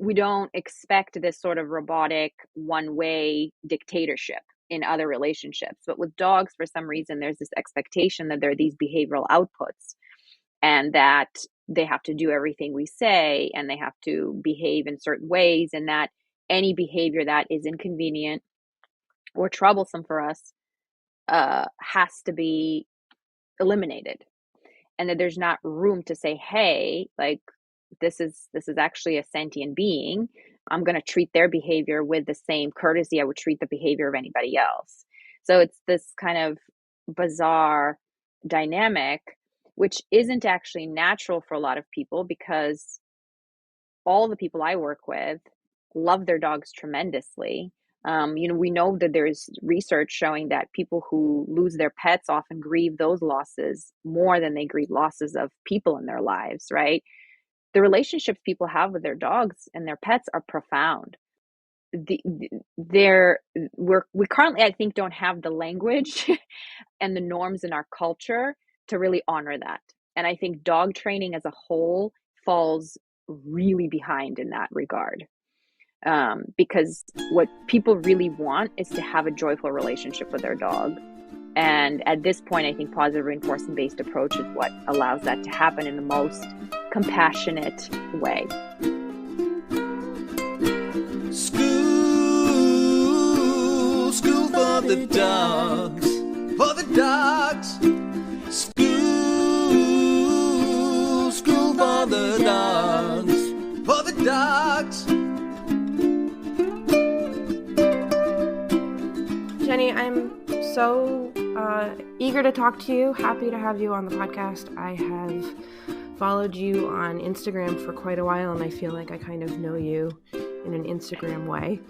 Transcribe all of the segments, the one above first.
we don't expect this sort of robotic one-way dictatorship in other relationships. But with dogs, for some reason, there's this expectation that there are these behavioral outputs and that they have to do everything we say and they have to behave in certain ways, and that any behavior that is inconvenient or troublesome for us has to be eliminated, and that there's not room to say, hey, like, this is actually a sentient being. I'm going to treat their behavior with the same courtesy I would treat the behavior of anybody else. So it's this kind of bizarre dynamic, which isn't actually natural for a lot of people, because all the people I work with love their dogs tremendously. We know that there's research showing that people who lose their pets often grieve those losses more than they grieve losses of people in their lives, right? The relationships people have with their dogs and their pets are profound. We currently, I think, don't have the language and the norms in our culture to really honor that. And I think dog training as a whole falls really behind in that regard. Because what people really want is to have a joyful relationship with their dog. And at this point, I think positive reinforcement based approach is what allows that to happen in the most compassionate way. School for the dogs, for the dogs. School for the dogs, for the dogs. Jenny, I'm so eager to talk to you. Happy to have you on the podcast. I have followed you on Instagram for quite a while, and I feel like I kind of know you in an Instagram way.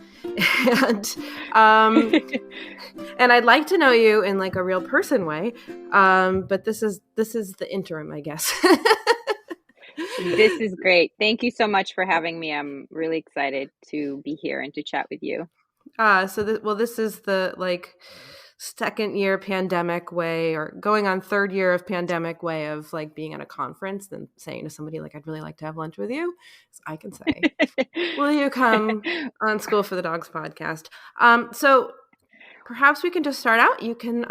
And I'd like to know you in like a real person way. But this is the interim, I guess. This is great. Thank you so much for having me. I'm really excited to be here and to chat with you. This is the like second year pandemic way, or going on third year of pandemic way of like being at a conference and saying to somebody like, I'd really like to have lunch with you. So I can say, will you come on School for the Dogs podcast? So perhaps we can just start out. You can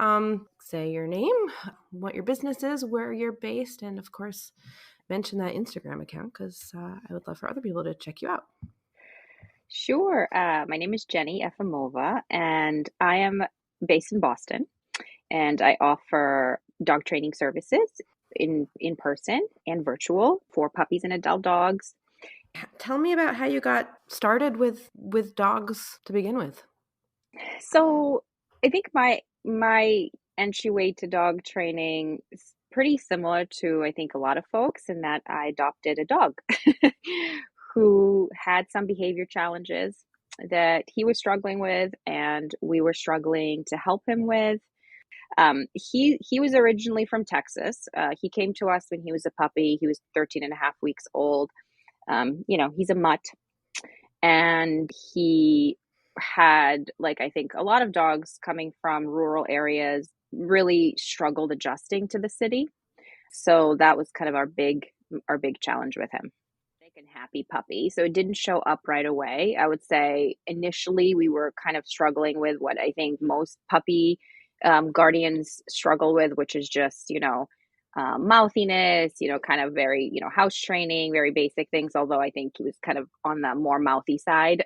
say your name, what your business is, where you're based, and of course mention that Instagram account, because I would love for other people to check you out. Sure. My name is Jenny Efimova, and I am based in Boston, and I offer dog training services in person and virtual for puppies and adult dogs. Tell me about how you got started with dogs to begin with. So I think my entryway to dog training is pretty similar to, I think, a lot of folks, in that I adopted a dog who had some behavior challenges that he was struggling with and we were struggling to help him with. He was originally from Texas. He came to us when he was a puppy. He was 13 and a half weeks old. He's a mutt, and he had, like, I think a lot of dogs coming from rural areas, really struggled adjusting to the city. So that was kind of our big challenge with him. And happy puppy. So it didn't show up right away. I would say initially we were kind of struggling with what I think most puppy guardians struggle with, which is just, mouthiness, kind of very, house training, very basic things. Although I think he was kind of on the more mouthy side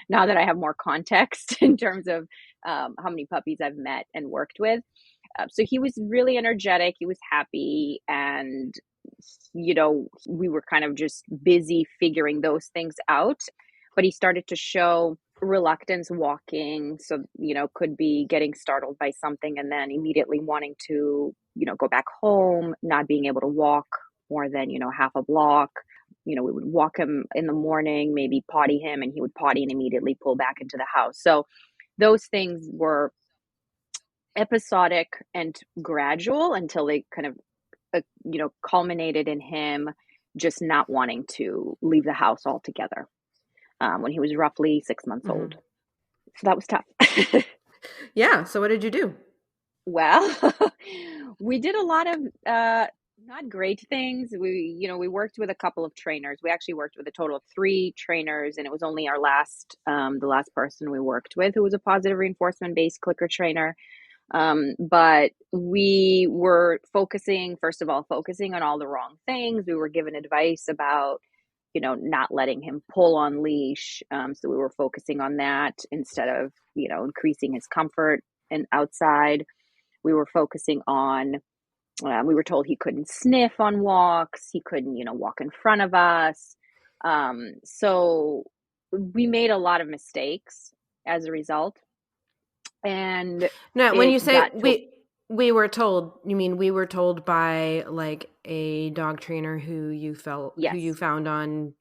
now that I have more context in terms of how many puppies I've met and worked with. So he was really energetic. He was happy. And we were kind of just busy figuring those things out, but he started to show reluctance walking. So, could be getting startled by something and then immediately wanting to, go back home, not being able to walk more than, half a block. We would walk him in the morning, maybe potty him, and he would potty and immediately pull back into the house. So those things were episodic and gradual until they kind of culminated in him just not wanting to leave the house altogether when he was roughly 6 months old. So that was tough. Yeah. So what did you do? Well, we did a lot of Not great things. We worked with a couple of trainers. We actually worked with a total of three trainers, and it was only the last person we worked with who was a positive reinforcement based clicker trainer. But we were first of all, focusing on all the wrong things. We were given advice about, not letting him pull on leash. So we were focusing on that instead of, increasing his comfort and outside. We were focusing on we were told he couldn't sniff on walks. He couldn't, walk in front of us. So we made a lot of mistakes as a result. And No, when it you say got to, we were told, you mean we were told by like a dog trainer who you yes, found on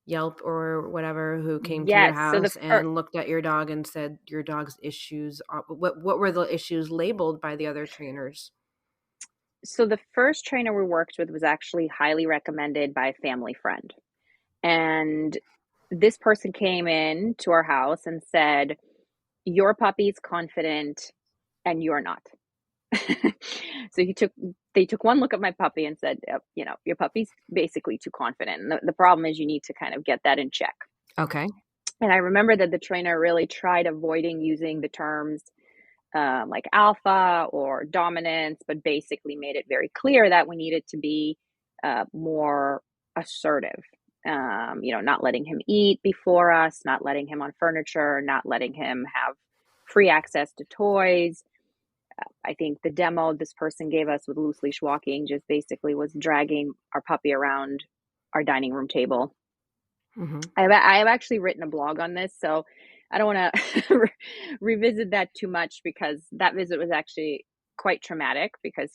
Yelp or whatever, who came to your yes. So house and looked at your dog and said your dog's issues are, what were the issues labeled by the other trainers? the first trainer we worked with was actually highly recommended by a family friend. And this person came in to our house and said, "Your puppy's confident and you're not." So they took one look at my puppy and said, "Yep, your puppy's basically too confident. And the problem is you need to kind of get that in check." Okay. And I remember that the trainer really tried avoiding using the terms like alpha or dominance, but basically made it very clear that we needed to be more assertive. Not letting him eat before us, not letting him on furniture, not letting him have free access to toys. I think the demo this person gave us with loose leash walking just basically was dragging our puppy around our dining room table. Mm-hmm. I have actually written a blog on this, so I don't want to revisit that too much because that visit was actually quite traumatic because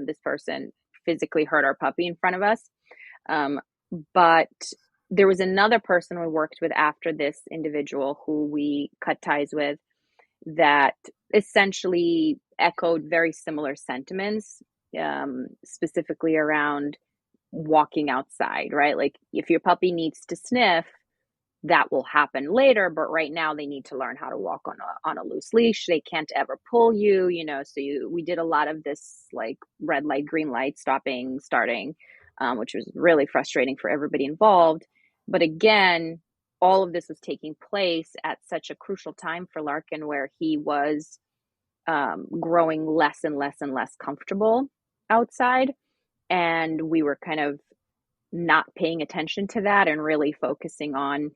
this person physically hurt our puppy in front of us. Um, but there was another person we worked with after this individual who we cut ties with that essentially echoed very similar sentiments, specifically around walking outside, right? Like if your puppy needs to sniff, that will happen later, but right now they need to learn how to walk on a loose leash. They can't ever pull you, we did a lot of this like red light, green light, stopping, starting, which was really frustrating for everybody involved. But again, all of this was taking place at such a crucial time for Larkin where he was growing less and less and less comfortable outside. And we were kind of not paying attention to that and really focusing on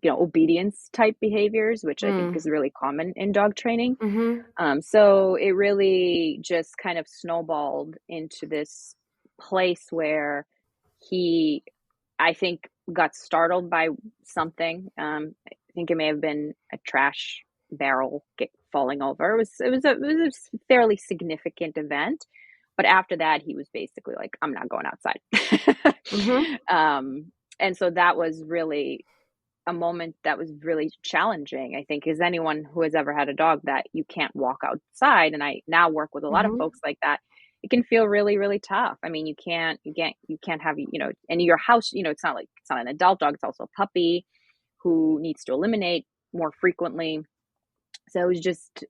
obedience type behaviors, which I think Mm. is really common in dog training. Mm-hmm. So it really just kind of snowballed into this place where he, I think, got startled by something. I think it may have been a trash barrel falling over. It was a fairly significant event, but after that, he was basically like, "I'm not going outside." Mm-hmm. And so that was really a moment that was really challenging. I think, is anyone who has ever had a dog that you can't walk outside, and I now work with a lot of Mm-hmm. folks like that, it can feel really, really tough. I mean, you can't have, and your house, it's not an adult dog, it's also a puppy who needs to eliminate more frequently. So it was just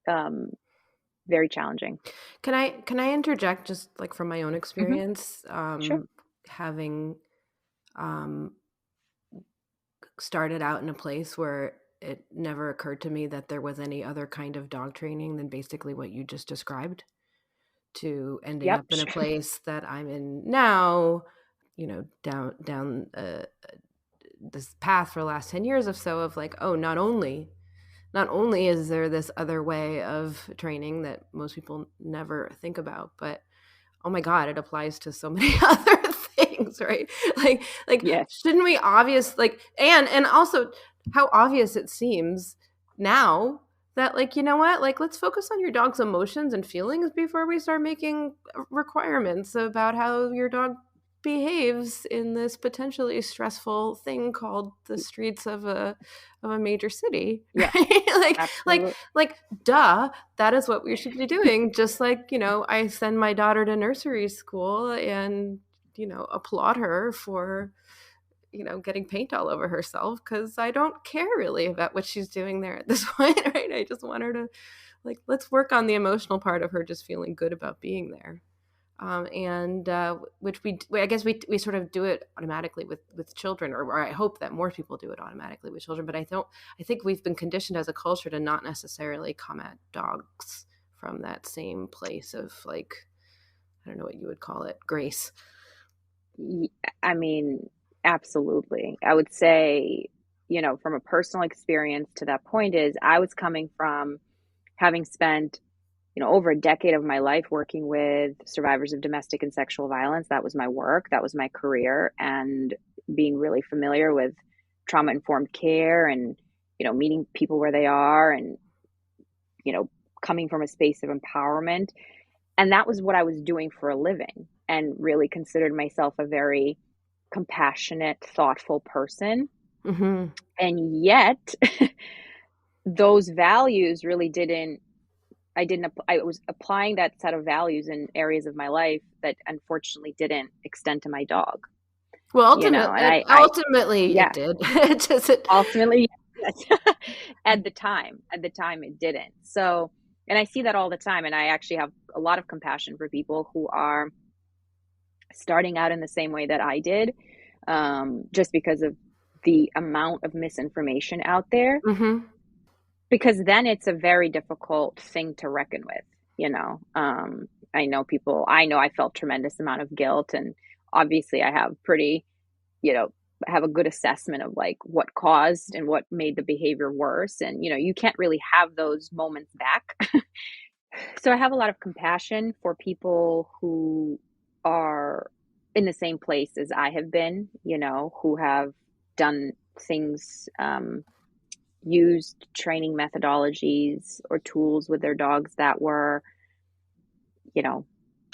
very challenging. Can I interject just like from my own Hmm. experience, Sure. having um, started out in a place where it never occurred to me that there was any other kind of dog training than basically what you just described, to ending Yep. up in a place that I'm in now, down this path for the last 10 years or so of like, oh, not only is there this other way of training that most people never think about, but oh my god, it applies to so many other things, right? Like Yes. shouldn't we obvious like and also how obvious it seems now that, like, you know what, like, let's focus on your dog's emotions and feelings before we start making requirements about how your dog behaves in this potentially stressful thing called the streets of a major city. Yeah. Right? like Absolutely. like duh, that is what we should be doing. Just like, I send my daughter to nursery school and, applaud her for, getting paint all over herself because I don't care really about what she's doing there at this point, right? I just want her to, like, let's work on the emotional part of her just feeling good about being there. and which I guess we sort of do it automatically with children, or I hope that more people do it automatically with children. But I think we've been conditioned as a culture to not necessarily come at dogs from that same place of like, I don't know what you would call it, grace. I mean, absolutely. I would say, from a personal experience to that point is I was coming from having spent, over a decade of my life working with survivors of domestic and sexual violence. That was my work, that was my career, and being really familiar with trauma-informed care and, meeting people where they are and, you know, coming from a space of empowerment. And that was what I was doing for a living and really considered myself a very compassionate, thoughtful person. Mm-hmm. And yet, those values really I was applying that set of values in areas of my life that unfortunately didn't extend to my dog, Well, and ultimately it yeah, did. It just ultimately, yes. At the time it didn't. So, and I see that all the time. And I actually have a lot of compassion for people who are starting out in the same way that I did, just because of the amount of misinformation out there, Mm-hmm. because then it's a very difficult thing to reckon with, you know. I know I felt tremendous amount of guilt, and obviously I have pretty, you know, have a good assessment of like what caused and what made the behavior worse. And, you can't really have those moments back. So I have a lot of compassion for people who are in the same place as I have been, who have done things, used training methodologies or tools with their dogs that were, you know,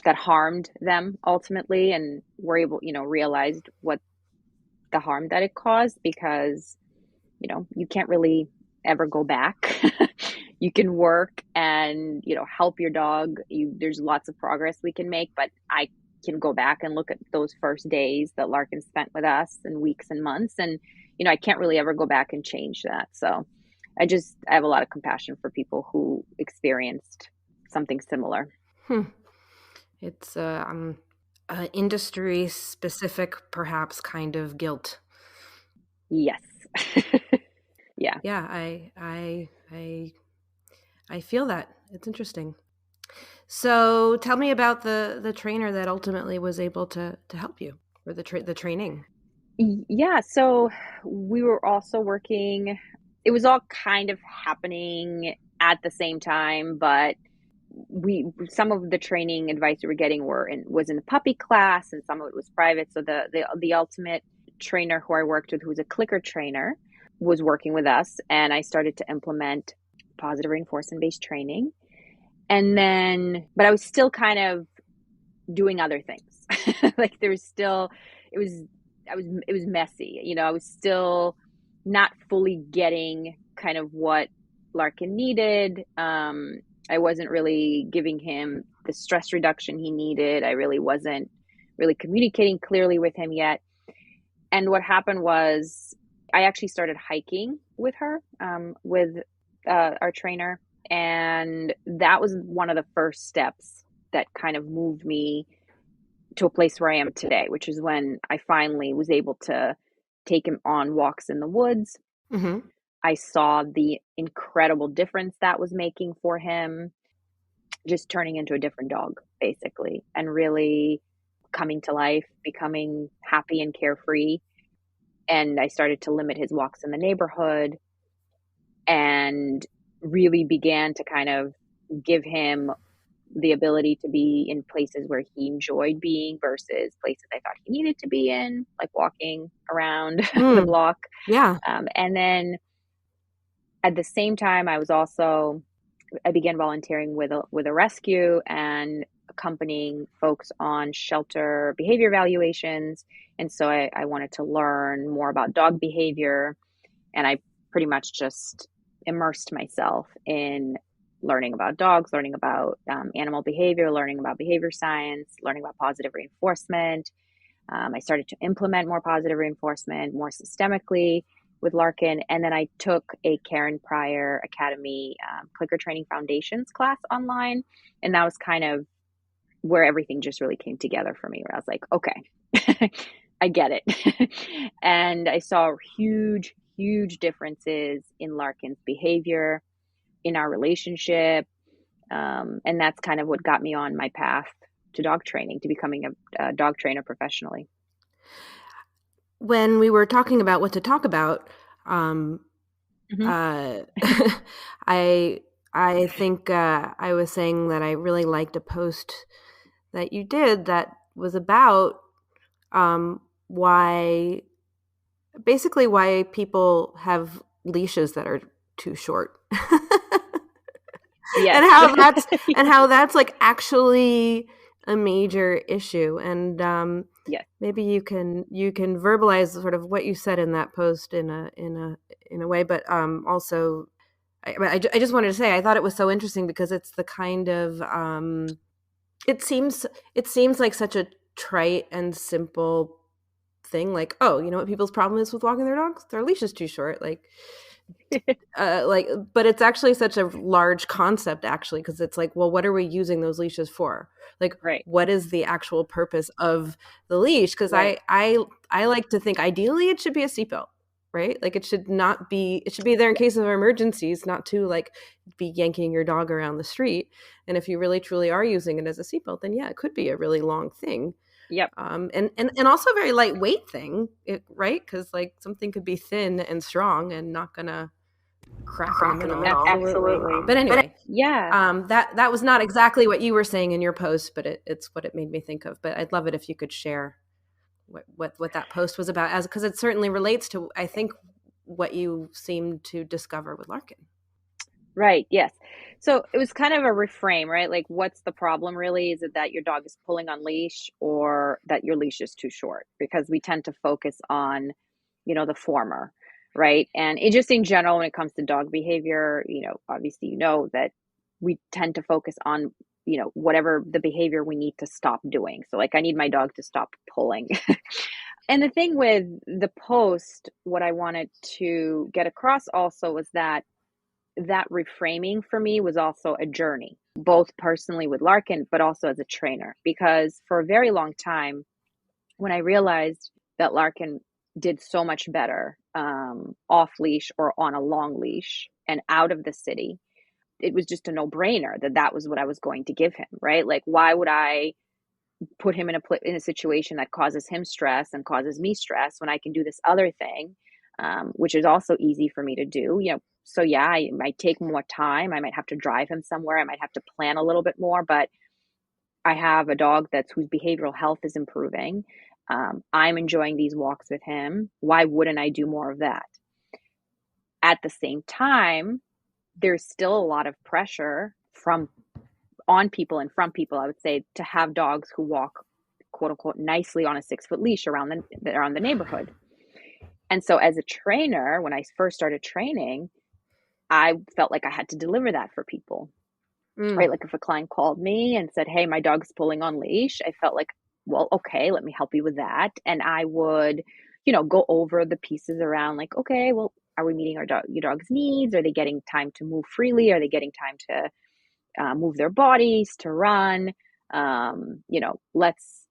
that harmed them ultimately, and were able, realized what the harm that it caused, because, you can't really ever go back. You can work and, help your dog. There's lots of progress we can make, but I can go back and look at those first days that Larkin spent with us, and weeks and months, and, I can't really ever go back and change that. So I have a lot of compassion for people who experienced something similar. Hmm. It's industry specific, perhaps, kind of guilt. Yes. Yeah. Yeah, I feel that. It's interesting. So tell me about the trainer that ultimately was able to help you, or the training. Yeah, so we were also working, it was all kind of happening at the same time, but some of the training advice we were getting was in the puppy class, and some of it was private. So the ultimate trainer who I worked with, who was a clicker trainer, was working with us, and I started to implement positive reinforcement based training. And then, but I was still kind of doing other things. Like there was still, it was, it was messy. I was still not fully getting kind of what Larkin needed. I wasn't really giving him the stress reduction he needed. I really wasn't really communicating clearly with him yet. And what happened was I actually started hiking with her, with our trainer. And that was one of the first steps that kind of moved me to a place where I am today, which is when I finally was able to take him on walks in the woods. Mm-hmm. I saw the incredible difference that was making for him, just turning into a different dog, basically, and really coming to life, becoming happy and carefree. And I started to limit his walks in the neighborhood, and really began to kind of give him the ability to be in places where he enjoyed being versus places I thought he needed to be in, like walking around the Mm, block. yeah. And then at the same time, I began volunteering with a rescue and accompanying folks on shelter behavior evaluations. And so I wanted to learn more about dog behavior, and I pretty much just immersed myself in learning about dogs, learning about animal behavior, learning about behavior science, learning about positive reinforcement. I started to implement more positive reinforcement more systemically with Larkin. And then I took a Karen Pryor Academy clicker training foundations class online. And that was kind of where everything just really came together for me, where I was like, okay, I get it. And I saw huge, huge differences in Larkin's behavior, in our relationship. And that's kind of what got me on my path to dog training, to becoming a dog trainer professionally. When we were talking about what to talk about, um, Hmm. uh, I I think I was saying that I really liked a post that you did that was about um, why basically why people have leashes that are too short. Yes. and how that's and how that's like actually a major issue. And Yes. maybe you can verbalize sort of what you said in that post in a way, but also I just wanted to say I thought it was so interesting because it's the kind of it seems it seems like such a trite and simple thing, like, oh, you know what people's problem is with walking their dogs? Their leash is too short. Like, but it's actually such a large concept, actually, because it's like, well, what are we using those leashes for? Like, Right. what is the actual purpose of the leash? Because Right. I like to think ideally it should be a seatbelt, right? Like, it should not be. It should be there in Yeah. case of emergencies, not to like be yanking your dog around the street. And if you really truly are using it as a seatbelt, then yeah, it could be a really long thing. Yep. And also a very lightweight thing, right? Because like something could be thin and strong and not gonna crack in the middle. Absolutely. But anyway, Yeah. that was not exactly what you were saying in your post, but it's what it made me think of. But I'd love it if you could share what that post was about, as because it certainly relates to, I think, what you seemed to discover with Larkin. Right, yes. So it was kind of a reframe, right? Like, what's the problem really? Is it that your dog is pulling on leash or that your leash is too short? Because we tend to focus on, the former, right? And it just in general, when it comes to dog behavior, obviously, that we tend to focus on, whatever the behavior we need to stop doing. So, like, I need my dog to stop pulling. And the thing with the post, what I wanted to get across also was that reframing for me was also a journey, both personally with Larkin, but also as a trainer. Because for a very long time, when I realized that Larkin did so much better off leash or on a long leash and out of the city, it was just a no brainer that that was what I was going to give him, right? Like, why would I put him in a situation that causes him stress and causes me stress when I can do this other thing, which is also easy for me to do. So yeah, I might take more time. I might have to drive him somewhere. I might have to plan a little bit more, but I have a dog that's whose behavioral health is improving. I'm enjoying these walks with him. Why wouldn't I do more of that? At the same time, there's still a lot of pressure from on people and from people, I would say, to have dogs who walk quote unquote nicely on a 6 foot leash around the neighborhood. And so as a trainer, when I first started training, I felt like I had to deliver that for people, Mm. right? Like if a client called me and said, hey, my dog's pulling on leash, I felt like, well, okay, let me help you with that. And I would, go over the pieces around like, okay, well, are we meeting your dog's needs? Are they getting time to move freely? Are they getting time to move their bodies, to run? Let's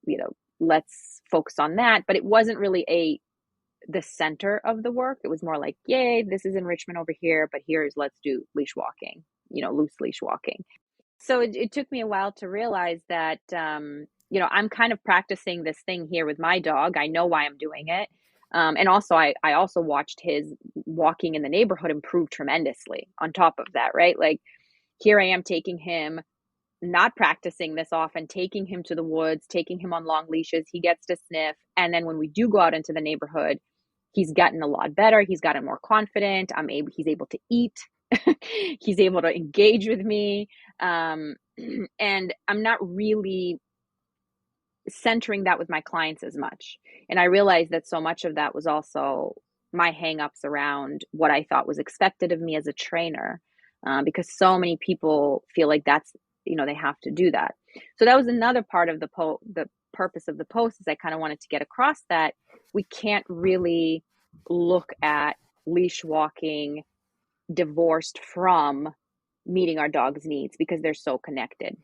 focus on that. But it wasn't really the center of the work. It was more like, yay, this is enrichment over here, but let's do leash walking, loose leash walking. So it took me a while to realize that, I'm kind of practicing this thing here with my dog. I know why I'm doing it. And also, I also watched his walking in the neighborhood improve tremendously on top of that, right? Like, here I am taking him, not practicing this often, taking him to the woods, taking him on long leashes. He gets to sniff. And then when we do go out into the neighborhood, he's gotten a lot better. He's gotten more confident. He's able to eat. He's able to engage with me. And I'm not really centering that with my clients as much. And I realized that so much of that was also my hangups around what I thought was expected of me as a trainer, because so many people feel like that's, they have to do that. So that was another part of the purpose of the post, is I kind of wanted to get across that we can't really look at leash walking divorced from meeting our dog's needs, because they're so connected.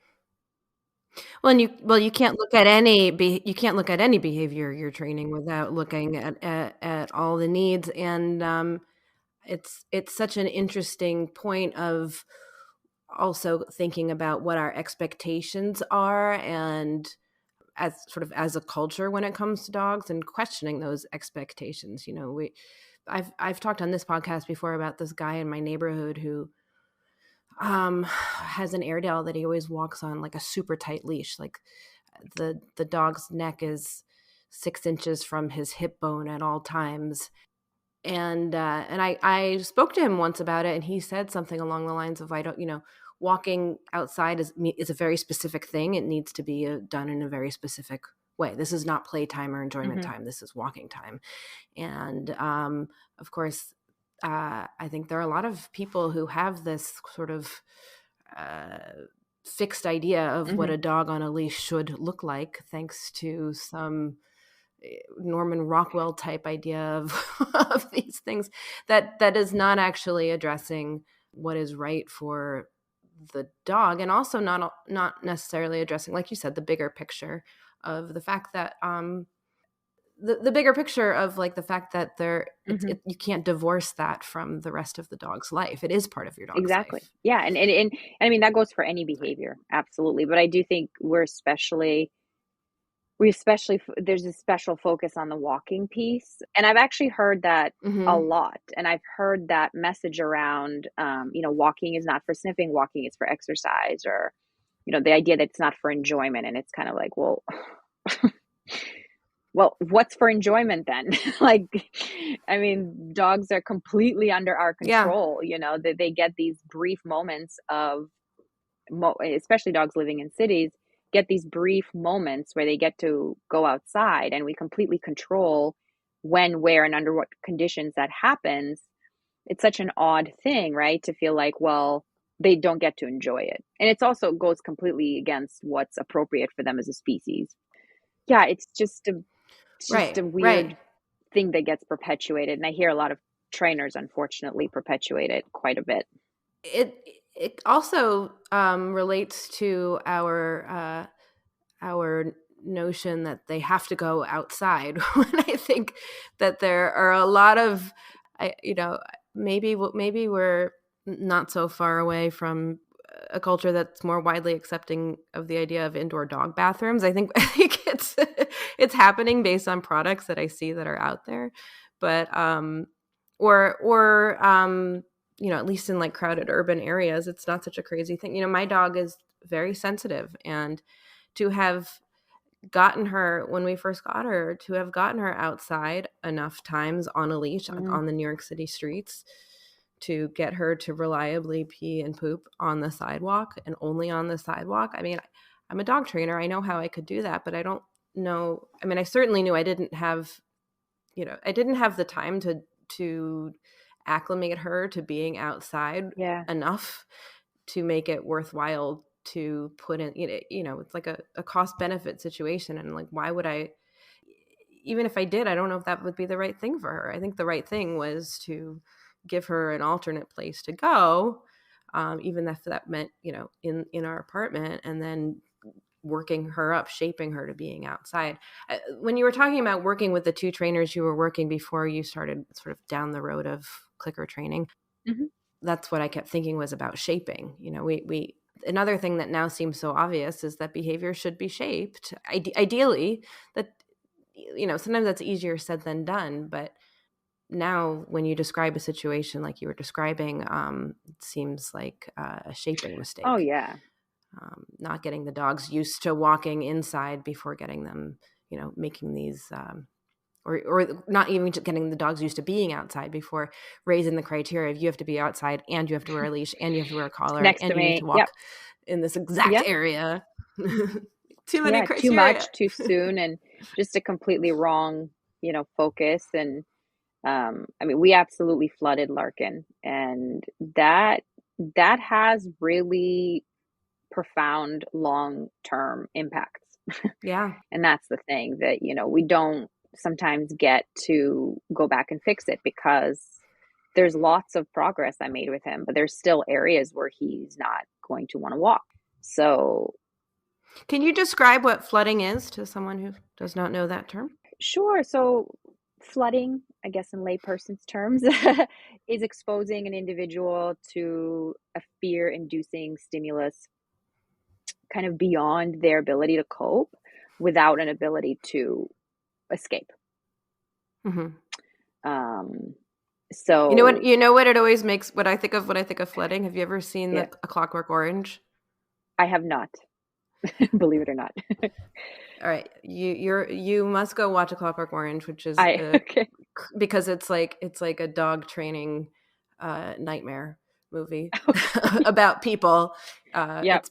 Well, you can't look at any you can't look at any behavior you're training without looking at all the needs, and it's such an interesting point of also thinking about what our expectations are, and as sort of as a culture when it comes to dogs, and questioning those expectations. I've talked on this podcast before about this guy in my neighborhood who has an Airedale that he always walks on like a super tight leash. Like the dog's neck is 6 inches from his hip bone at all times. And I spoke to him once about it, and he said something along the lines of, I don't, walking outside is a very specific thing. It needs to be done in a very specific way. This is not playtime or enjoyment time. This is walking time. And of course, I think there are a lot of people who have this sort of fixed idea of what a dog on a leash should look like, thanks to some Norman Rockwell type idea of these things that is not actually addressing what is right for the dog, and also not necessarily addressing, like you said, the bigger picture of the fact that the bigger picture of like the fact that you can't divorce that from the rest of the dog's life. It is part of your dog's Exactly. life. Yeah, and I mean, that goes for any behavior, absolutely, but I do think there's a special focus on the walking piece, and I've actually heard that a Mm-hmm. lot, and I've heard that message around, walking is not for sniffing, walking is for exercise, or, the idea that it's not for enjoyment, and it's kind of like, well, what's for enjoyment then? Like, I mean, dogs are completely under our Yeah. control, that they get these brief moments of, especially dogs living in cities, get these brief moments where they get to go outside, and we completely control when, where, and under what conditions that happens. It's such an odd thing, right? To feel like, well, they don't get to enjoy it. And it's also goes completely against what's appropriate for them as a species. Yeah, it's just a Right. Right. weird thing that gets perpetuated. And I hear a lot of trainers, unfortunately, perpetuate it quite a bit. It also relates to our notion that they have to go outside. When I think that there are a lot of, I you know maybe we're not so far away from a culture that's more widely accepting of the idea of indoor dog bathrooms. I think it's happening based on products that I see that are out there, but at least in like crowded urban areas, it's not such a crazy thing. My dog is very sensitive, and to have gotten her when we first got her, to have gotten her outside enough times on a leash Mm, on the New York City streets to get her to reliably pee and poop on the sidewalk, and only on the sidewalk. I mean, I'm a dog trainer. I know how I could do that, but I don't know. I mean, I certainly knew I didn't have the time to acclimate her to being outside yeah. enough to make it worthwhile to put in, it's like a cost benefit situation. And like, why would I, even if I did, I don't know if that would be the right thing for her. I think the right thing was to give her an alternate place to go, even if that meant, in our apartment, and then working her up, shaping her to being outside. When you were talking about working with the two trainers you were working before you started sort of down the road of clicker training, Hmm. that's what I kept thinking was about shaping. We another thing that now seems so obvious is that behavior should be shaped. Ideally, that sometimes that's easier said than done, but now when you describe a situation like you were describing, it seems like a shaping Oh, mistake. yeah. Not getting the dogs used to walking inside before getting them, making these, or not even getting the dogs used to being outside before raising the criteria of you have to be outside, and you have to wear a leash, and you have to wear a collar, Next to and you need me. to Yep. walk in this exact Yep. area. Too many Yeah. Too criteria. much, too soon, and just a completely wrong, focus. And I mean, we absolutely flooded Larkin, and that has really profound long-term impacts. Yeah. And that's the thing that, we don't sometimes get to go back and fix it, because there's lots of progress I made with him, but there's still areas where he's not going to want to walk. So, Can you describe what flooding is to someone who does not know that term? Sure. So, flooding, I guess in layperson's terms, is exposing an individual to a fear-inducing stimulus kind of beyond their ability to cope without an ability to escape. Hmm. Um, You know what? so You know what it always makes. What I think of when I think of flooding. Have you ever seen yeah, the A Clockwork Orange? I have not, believe it or not. All right, you must go watch A Clockwork Orange, which is I okay. because it's like a dog training nightmare movie Okay. about people. Yep.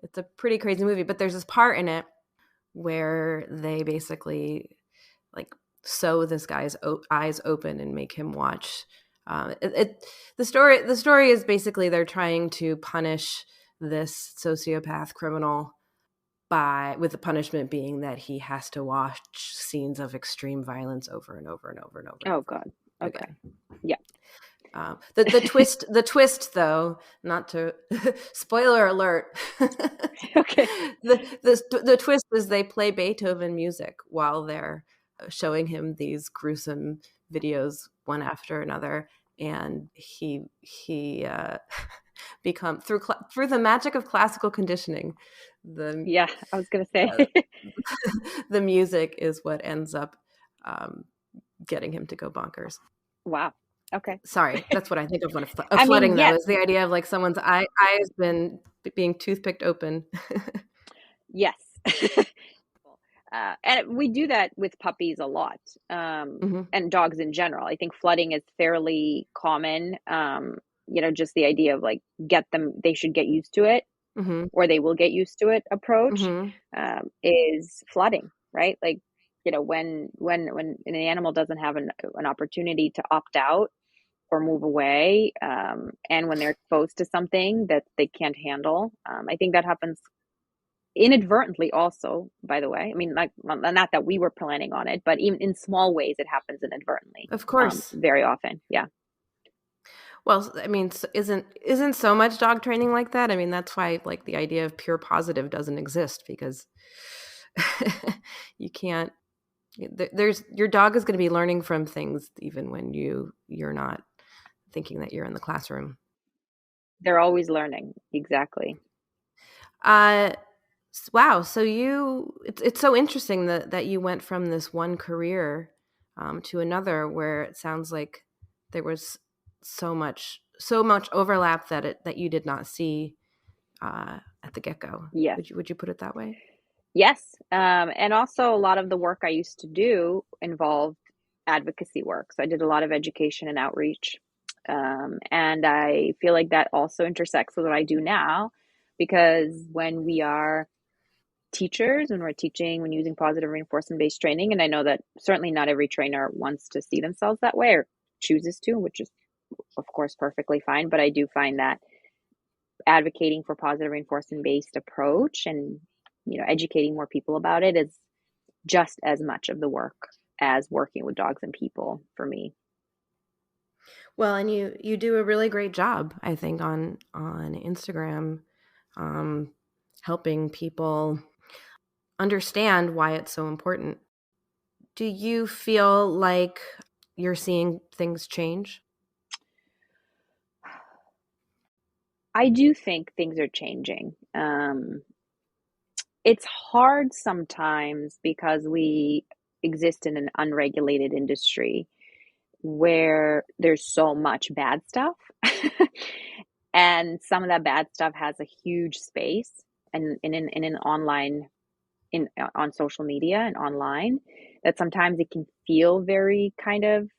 It's a pretty crazy movie, but there's this part in it where they basically like sew this guy's eyes open and make him watch. The story is basically they're trying to punish this sociopath criminal by with the punishment being that he has to watch scenes of extreme violence over and over and over and over and Oh over God. Okay. again. Yeah. The twist though, not to spoiler alert, Okay. the twist is they play Beethoven music while they're showing him these gruesome videos one after another, and he become through the magic of classical conditioning, the Yeah, I was gonna say. uh, the music is what ends up um, getting him to go bonkers. Wow. Okay. Sorry, that's what I think of when of I mean, flooding, though, yes. is the idea of like someone's eyes been being toothpicked open. Yes. And we do that with puppies a lot, Hmm. and dogs in general. I think flooding is fairly common. Just the idea of like get them, they should get used to it, Hmm. or they will get used to it approach, Hmm. is flooding, right? Like, when an animal doesn't have an opportunity to opt out or move away, and when they're exposed to something that they can't handle, I think that happens inadvertently also, by the way. I mean, like, not that we were planning on it, but even in small ways it happens inadvertently, Of course. very often. Yeah. Well, I mean, isn't so much dog training like that? I mean, that's why like the idea of pure positive doesn't exist because you can't. There's your dog is going to be learning from things even when you're not thinking that you're in the classroom. They're always learning. Exactly. Uh, wow. So it's so interesting that you went from this one career to another where it sounds like there was so much overlap that you did not see at the get go. Yes. Would you put it that way? Yes. And also a lot of the work I used to do involved advocacy work. So I did a lot of education and outreach. And I feel like that also intersects with what I do now, because when we are teachers, when we're teaching, when using positive reinforcement based training, and I know that certainly not every trainer wants to see themselves that way or chooses to, which is, of course, perfectly fine. But I do find that advocating for positive reinforcement based approach and educating more people about it is just as much of the work as working with dogs and people for me. Well, and you do a really great job, I think, on Instagram, um, helping people understand why it's so important. Do you feel like you're seeing things change? I do think things are changing. It's hard sometimes because we exist in an unregulated industry where there's so much bad stuff. And some of that bad stuff has a huge space, and in an online, in on social media and online, that sometimes it can feel very kind of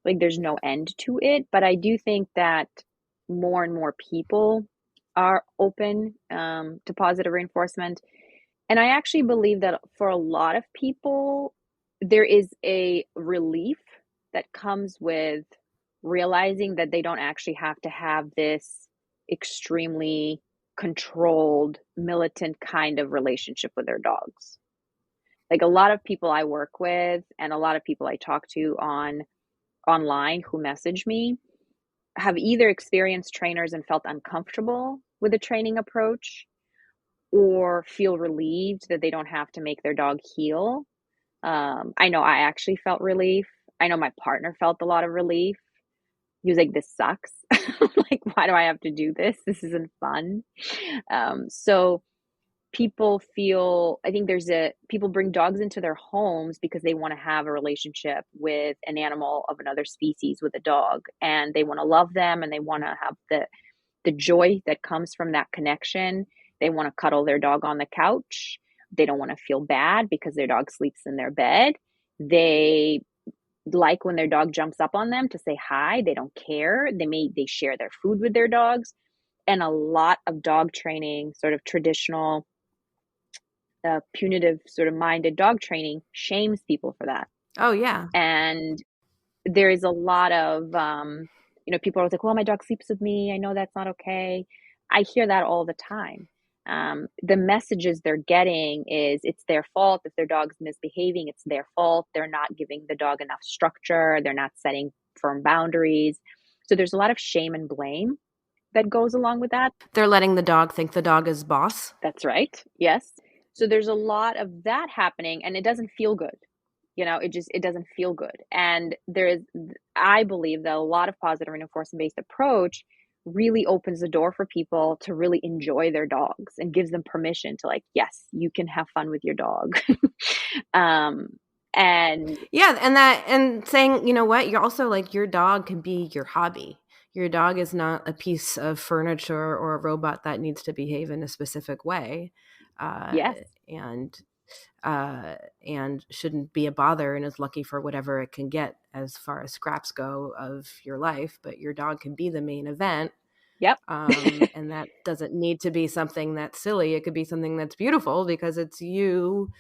like there's no end to it. But I do think that more and more people are open, to positive reinforcement. And I actually believe that for a lot of people, there is a relief that comes with realizing that they don't actually have to have this extremely controlled, militant kind of relationship with their dogs. Like, a lot of people I work with and a lot of people I talk to online who message me have either experienced trainers and felt uncomfortable with a training approach or feel relieved that they don't have to make their dog heel. I know I actually felt relief. I know my partner felt a lot of relief. He was like, "This sucks. Like, why do I have to do this? This isn't fun." So people feel, I think people bring dogs into their homes because they want to have a relationship with an animal of another species, with a dog, and they want to love them, and they want to have the joy that comes from that connection. They want to cuddle their dog on the couch. They don't want to feel bad because their dog sleeps in their bed. They like when their dog jumps up on them to say hi. They don't care. They share their food with their dogs. And a lot of dog training, sort of traditional, punitive sort of minded dog training, shames people for that. Oh yeah. And there is a lot of, people are always like, well, my dog sleeps with me. I know that's not okay. I hear that all the time. The messages they're getting is it's their fault if their dog's misbehaving. It's their fault. They're not giving the dog enough structure. They're not setting firm boundaries. So there's a lot of shame and blame that goes along with that. They're letting the dog think the dog is boss. That's right. Yes. So there's a lot of that happening, and it doesn't feel good. It doesn't feel good. And I believe that a lot of positive reinforcement based approach really opens the door for people to really enjoy their dogs and gives them permission to, like, yes, you can have fun with your dog. And Yeah, and saying, you know what, you're also like, your dog can be your hobby. Your dog is not a piece of furniture or a robot that needs to behave in a specific way. yes, And and shouldn't be a bother and is lucky for whatever it can get as far as scraps go of your life. But your dog can be the main event. yep. And that doesn't need to be something that's silly. It could be something that's beautiful because it's you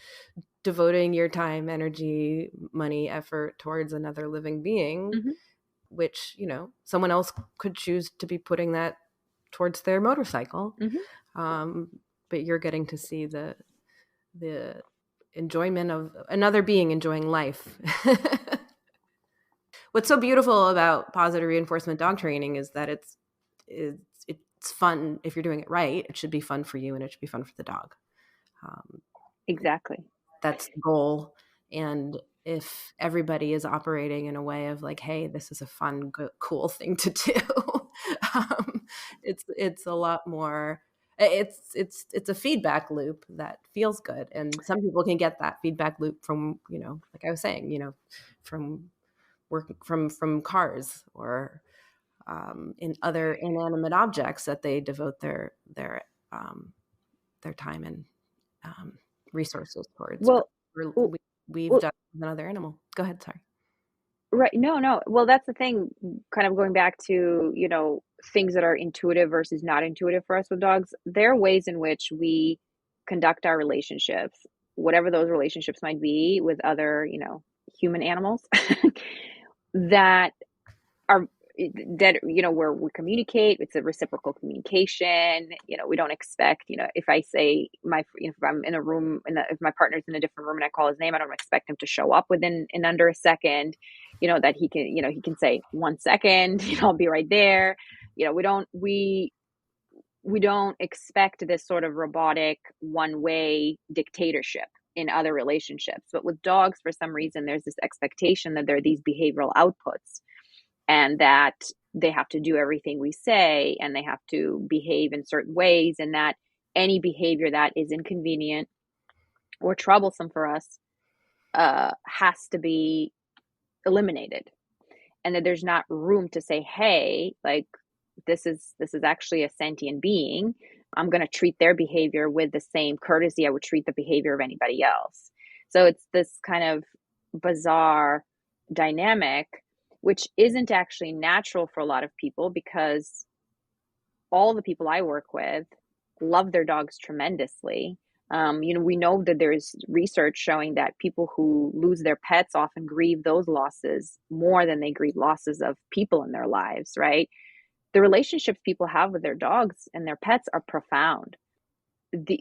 devoting your time, energy, money, effort towards another living being, Mm-hmm. which, someone else could choose to be putting that towards their motorcycle. Mm-hmm. But you're getting to see the enjoyment of another being enjoying life. What's so beautiful about positive reinforcement dog training is that it's fun. If you're doing it right, it should be fun for you and it should be fun for the dog. Exactly. That's the goal. And if everybody is operating in a way of like, hey, this is a fun, cool thing to do, it's a lot more. It's a feedback loop that feels good, and some people can get that feedback loop from, like I was saying, from working from cars or in other inanimate objects that they devote their time and resources towards. Well, But we've done another animal. Go ahead. Sorry. right. No. Well, that's the thing, kind of going back to, things that are intuitive versus not intuitive for us with dogs. There are ways in which we conduct our relationships, whatever those relationships might be with other, human animals, that are where we communicate. It's a reciprocal communication. We don't expect, if I say if I'm in a room and if my partner's in a different room and I call his name, I don't expect him to show up within in under a second. That he can say 1 second. I'll be right there. We don't expect this sort of robotic one-way dictatorship in other relationships. But with dogs, for some reason, there's this expectation that there are these behavioral outputs, and that they have to do everything we say, and they have to behave in certain ways, and that any behavior that is inconvenient or troublesome for us has to be eliminated, and that there's not room to say, hey, like, this is actually a sentient being. I'm going to treat their behavior with the same courtesy I would treat the behavior of anybody else. So it's this kind of bizarre dynamic, which isn't actually natural for a lot of people, because all the people I work with love their dogs tremendously. We know that there's research showing that people who lose their pets often grieve those losses more than they grieve losses of people in their lives, right? The relationships people have with their dogs and their pets are profound. We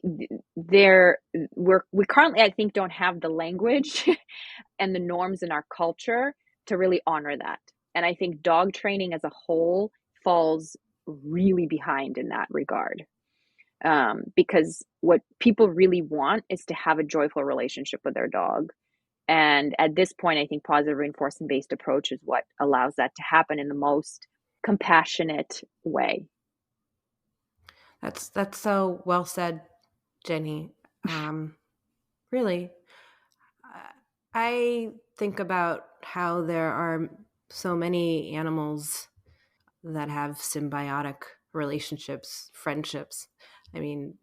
currently, I think, don't have the language and the norms in our culture to really honor that. And I think dog training as a whole falls really behind in that regard. Because what people really want is to have a joyful relationship with their dog. And at this point, I think positive reinforcement based approach is what allows that to happen in the most compassionate way. That's so well said, Jenny. Really, I think about how there are so many animals that have symbiotic relationships, friendships. I mean,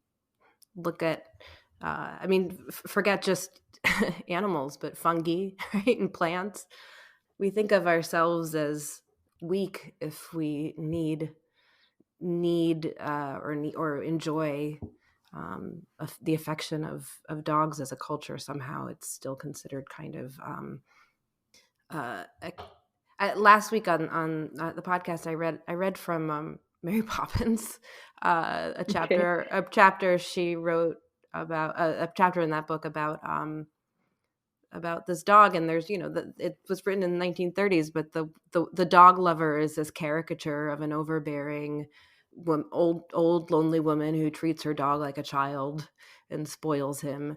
look at, forget just animals, but fungi, right, and plants. We think of ourselves as weak if we or enjoy the affection of dogs as a culture. Somehow it's still considered kind of uh, last week on the podcast I read from Mary Poppins, Okay. a chapter she wrote about a chapter in that book about this dog. And there's, it was written in the 1930s, but the dog lover is this caricature of an overbearing old lonely woman who treats her dog like a child and spoils him.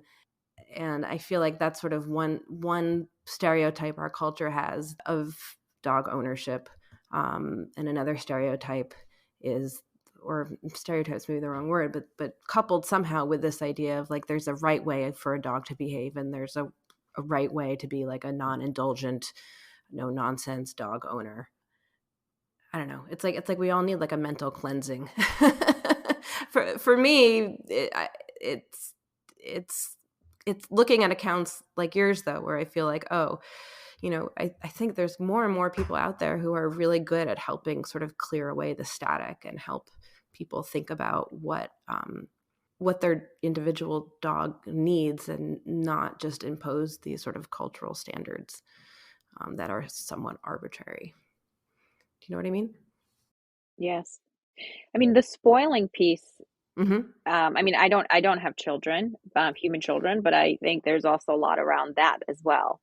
And I feel like that's sort of one stereotype our culture has of dog ownership. And another stereotype is, or stereotypes maybe the wrong word, but coupled somehow with this idea of like there's a right way for a dog to behave, and there's a right way to be like a non-indulgent, no nonsense dog owner. I don't know. It's like we all need like a mental cleansing. For me, it's it's looking at accounts like yours though, where I feel like, oh, I think there's more and more people out there who are really good at helping sort of clear away the static and help people think about what their individual dog needs, and not just impose these sort of cultural standards that are somewhat arbitrary. Do you know what I mean? Yes. I mean, the spoiling piece, Mm-hmm. I mean, I don't have children, human children, but I think there's also a lot around that as well.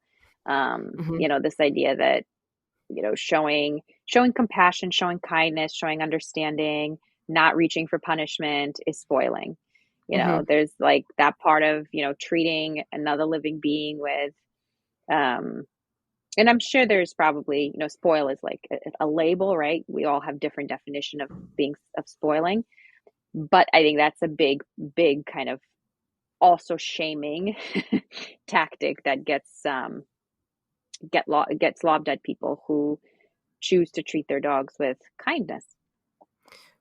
Mm-hmm. This idea that, showing compassion, showing kindness, showing understanding, not reaching for punishment is spoiling. Mm-hmm. There's like that part of, treating another living being with, um, and I'm sure there's probably, spoil is like a label, right? We all have different definition of spoiling, but I think that's a big, big kind of also shaming tactic that gets lobbed at people who choose to treat their dogs with kindness.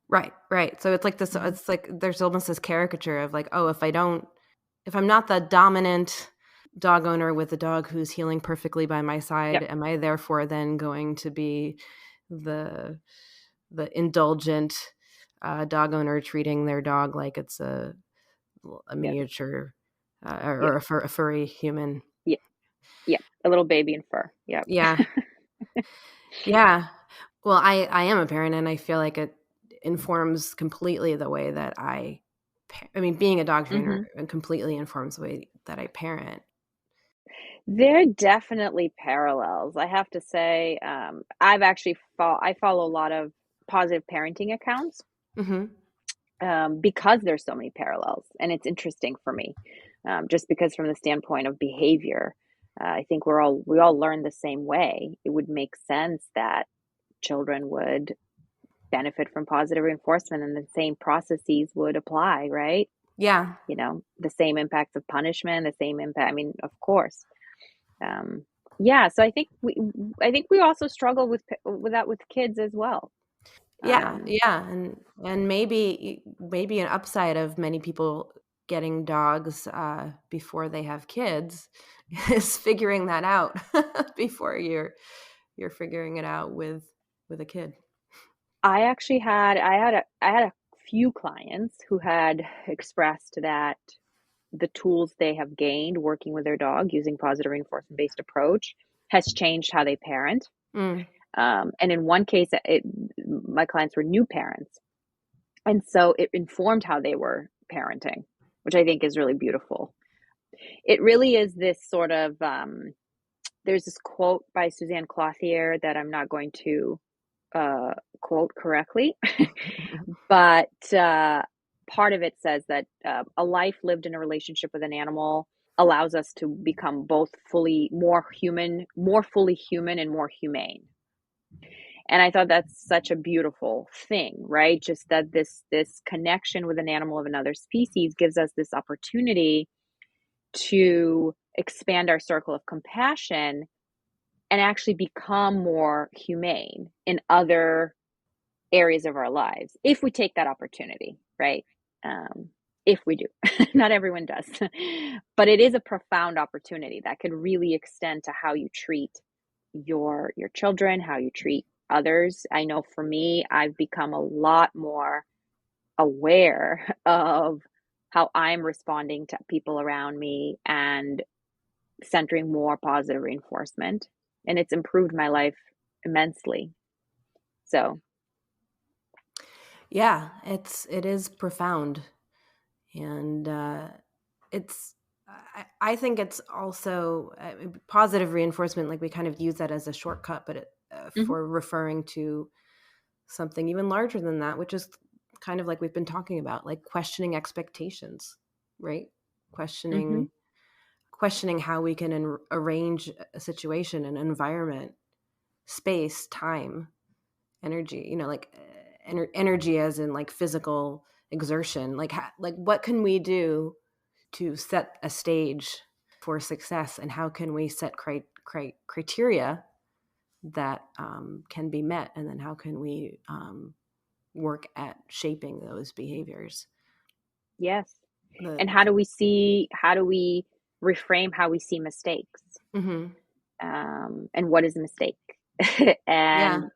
Right, right. So it's like this. Mhm. It's like there's almost this caricature of like, oh, if I'm not the dominant dog owner with a dog who's healing perfectly by my side, Yep. am I therefore then going to be the the indulgent dog owner treating their dog like it's a Yes. miniature or Yes. a furry human? Yeah. Yeah. A little baby in fur. Yep. Yeah, yeah. Well, I am a parent, and I feel like it informs completely the way that I mean, being a dog trainer hmm completely informs the way that I parent. There are definitely parallels. I have to say, I follow a lot of positive parenting accounts, Mhm. because there's so many parallels, and it's interesting for me, just because from the standpoint of behavior, I think we all learn the same way. It would make sense that children would benefit from positive reinforcement, and the same processes would apply, right? Yeah. The same impacts of punishment, the same impact. I mean, of course. Um, yeah, so I think we also struggle with that with kids as well. Yeah, Um, yeah, and maybe an upside of many people getting dogs before they have kids is figuring that out before you're figuring it out with a kid. I had a few clients who had expressed that the tools they have gained working with their dog using positive reinforcement based approach has changed how they parent. Mm. And in one case, my clients were new parents, and so it informed how they were parenting, which I think is really beautiful. It really is this sort of there's this quote by Suzanne Clothier that I'm not going to quote correctly, but part of it says that a life lived in a relationship with an animal allows us to become both more fully human and more humane. And I thought that's such a beautiful thing, right? Just that this connection with an animal of another species gives us this opportunity to expand our circle of compassion and actually become more humane in other areas of our lives if we take that opportunity, right? Um, if we do. Not everyone does. But it is a profound opportunity that could really extend to how you treat your children, how you treat others. I know for me, I've become a lot more aware of how I'm responding to people around me and centering more positive reinforcement. And it's improved my life immensely. So, Yeah, it is profound, and it's I think it's also positive reinforcement. Like we kind of use that as a shortcut, but mhm, for referring to something even larger than that, which is kind of like we've been talking about, like questioning expectations, right? mhm, Questioning how we can arrange a situation, an environment, space, time, energy, like energy as in like physical exertion, like like what can we do to set a stage for success, and how can we set criteria that can be met, and then how can we work at shaping those behaviors. yes. The And how do we reframe how we see mistakes? mm-hmm. And what is a mistake? Yeah. And,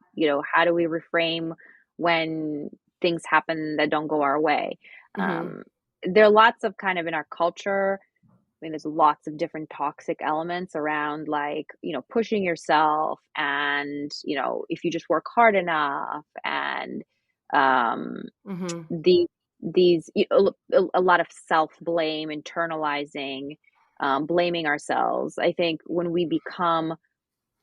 how do we reframe when things happen that don't go our way? Mm-hmm. Um, there are lots of kind of in our culture. I mean, there's lots of different toxic elements around, like, pushing yourself and, if you just work hard enough and um, Mm-hmm. the, a lot of self blame, internalizing, blaming ourselves. I think when we become,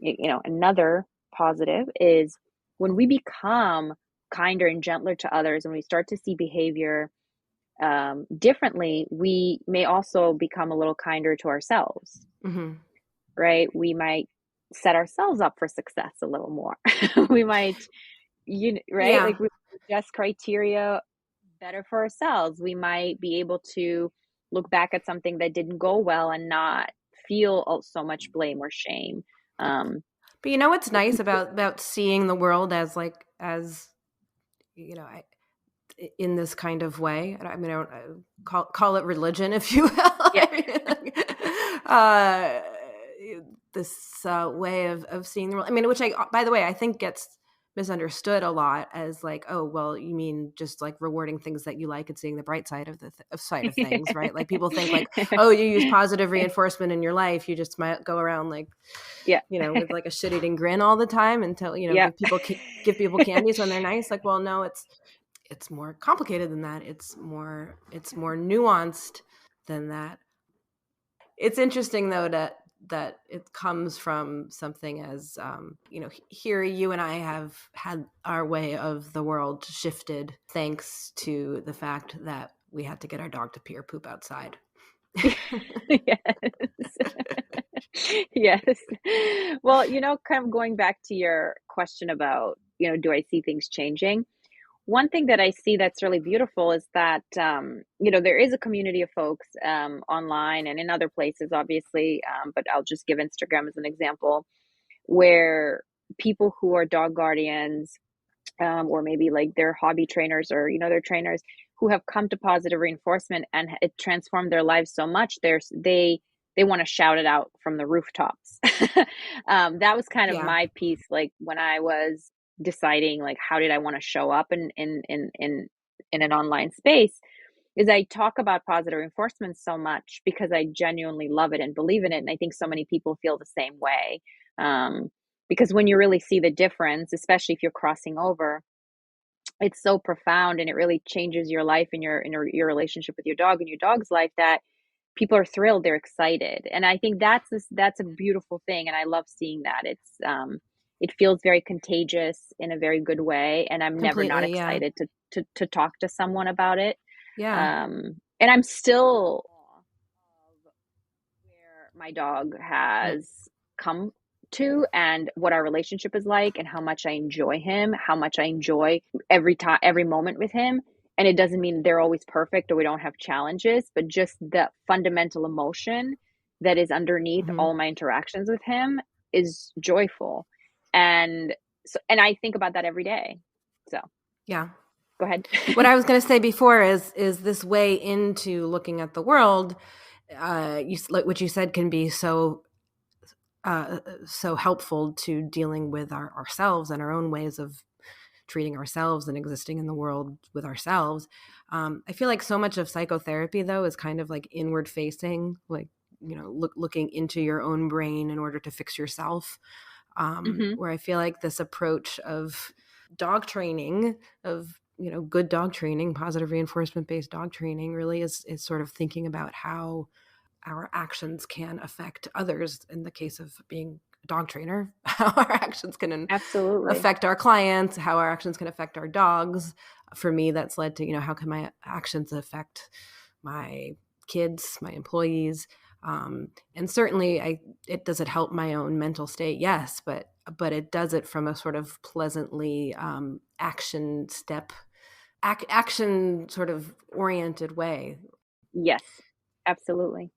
another positive is when we become kinder and gentler to others, and we start to see behavior differently, we may also become a little kinder to ourselves, Mm-hmm. right? We might set ourselves up for success a little more. We might, right? Yeah. Like we adjust criteria better for ourselves. We might be able to look back at something that didn't go well and not feel so much blame or shame. Um, But what's nice about seeing the world as like as I, in this kind of way. I mean, I don't call it religion, if you yeah, will. uh, this way of seeing the world. I mean, which by the way, I think gets misunderstood a lot as like, oh, well, you mean just like rewarding things that you like and seeing the bright side of side of things, right? Like people think like, oh, you use positive reinforcement in your life, you just might go around like, yeah, with like a shit-eating grin all the time and tell yeah. give people candies when they're nice. Like, well, no, it's more complicated than that. It's more nuanced than that. It's interesting though that it comes from something as here you and I have had our way of the world shifted thanks to the fact that we had to get our dog to pee or poop outside. Yes. Yes. Well, kind of going back to your question about, do I see things changing? One thing that I see that's really beautiful is that, there is a community of folks online and in other places, obviously, but I'll just give Instagram as an example, where people who are dog guardians, or maybe like they're hobby trainers or, they're trainers who have come to positive reinforcement and it transformed their lives so much. They want to shout it out from the rooftops. That was kind of Yeah, my piece, like when I was deciding like how did I want to show up in an online space, is I talk about positive reinforcement so much because I genuinely love it and believe in it. And I think so many people feel the same way. Um, because when you really see the difference, especially if you're crossing over, it's so profound and it really changes your life and your relationship with your dog and your dog's life, that people are thrilled, they're excited. And I think that's a beautiful thing. And I love seeing that. It feels very contagious in a very good way. And I'm never not completely. Yeah. excited to talk to someone about it. Yeah. And I'm still where my dog Yeah. has come to and what our relationship is like and how much I enjoy him, how much I enjoy every time, every moment with him. And it doesn't mean they're always perfect or we don't have challenges, but just the fundamental emotion that is underneath Mhm. all my interactions with him is joyful. And and I think about that every day. So Yeah. go ahead. What I was going to say before is this way into looking at the world, like what you said, can be so helpful to dealing with ourselves and our own ways of treating ourselves and existing in the world with ourselves. I feel like so much of psychotherapy, though, is kind of like inward facing, like, looking into your own brain in order to fix yourself. Hmm. Where I feel like this approach of dog training, of good dog training, positive reinforcement based dog training, really is sort of thinking about how our actions can affect others. In the case of being a dog trainer, how our actions can Absolutely. affect our clients, how our actions can affect our dogs. For me, that's led to, how can my actions affect my kids, my employees? And certainly it does it help my own mental state? Yes, but it does it from a sort of pleasantly action sort of oriented way. Yes, absolutely.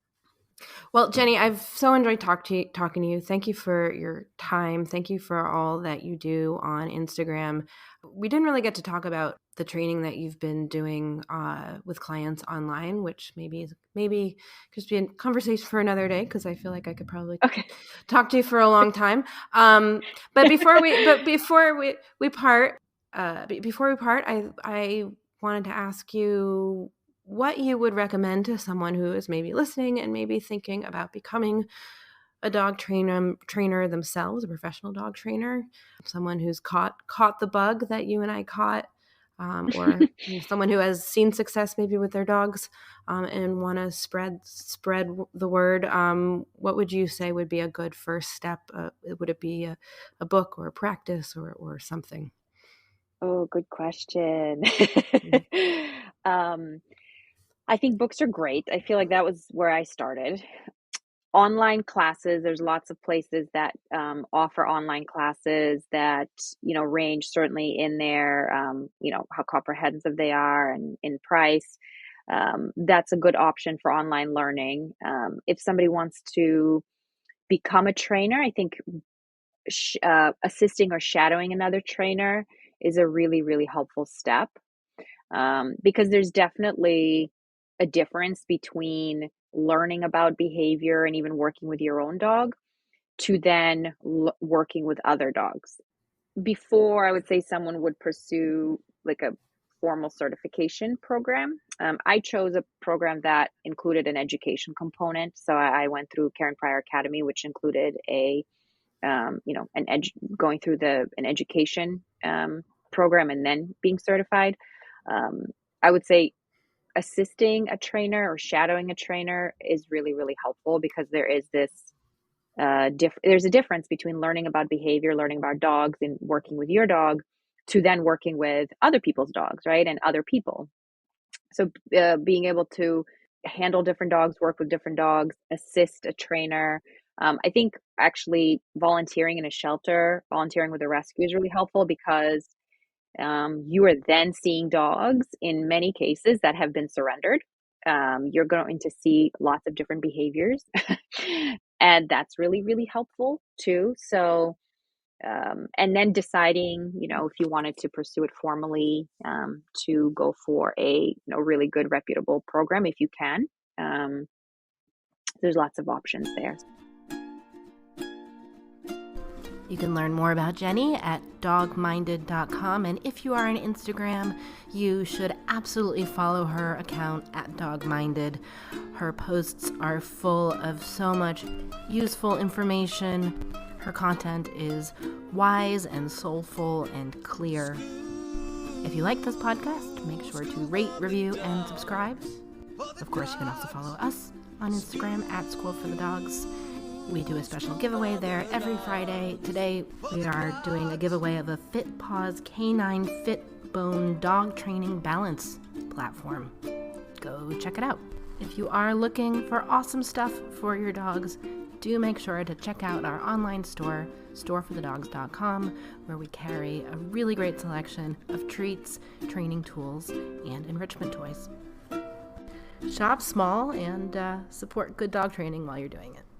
Well, Jenny, I've so enjoyed talking to you. Thank you for your time. Thank you for all that you do on Instagram. We didn't really get to talk about the training that you've been doing with clients online, which maybe could be a conversation for another day, because I feel like I could probably Okay. talk to you for a long time. But before we part, I wanted to ask you what you would recommend to someone who is maybe listening and maybe thinking about becoming a dog trainer themselves, a professional dog trainer, someone who's caught the bug that you and I caught, or someone who has seen success maybe with their dogs, and want to spread the word. What would you say would be a good first step? Would it be a book or a practice or something? Oh, good question. Mhm. Um, I think books are great. I feel like that was where I started. Online classes, there's lots of places that offer online classes that, range certainly in their, how comprehensive they are and in price. That's a good option for online learning. If somebody wants to become a trainer, I think assisting or shadowing another trainer is a really, really helpful step, because there's definitely a difference between learning about behavior and even working with your own dog to then working with other dogs. Before, I would say someone would pursue like a formal certification program. I chose a program that included an education component. So I went through Karen Pryor Academy, which included going through an education program and then being certified. Um, I would say assisting a trainer or shadowing a trainer is really, really helpful because there is this there's a difference between learning about behavior, learning about dogs, and working with your dog to then working with other people's dogs, right? And other people. So being able to handle different dogs, work with different dogs, assist a trainer. I think actually volunteering in a shelter, volunteering with a rescue is really helpful because you are then seeing dogs in many cases that have been surrendered. You're going to see lots of different behaviors, and that's really, really helpful too. So, and then deciding, if you wanted to pursue it formally, to go for a really good, reputable program if you can. Um, there's lots of options there. You can learn more about Jenny at dogminded.com. And if you are on Instagram, you should absolutely follow her account at Dogminded. Her posts are full of so much useful information. Her content is wise and soulful and clear. If you like this podcast, make sure to rate, review, and subscribe. Of course, you can also follow us on Instagram at School for the Dogs. We do a special giveaway there every Friday. Today, we are doing a giveaway of a Fit Paws Canine Fit Bone Dog Training Balance platform. go check it out. If you are looking for awesome stuff for your dogs, do make sure to check out our online store, storeforthedogs.com, where we carry a really great selection of treats, training tools, and enrichment toys. Shop small and support good dog training while you're doing it.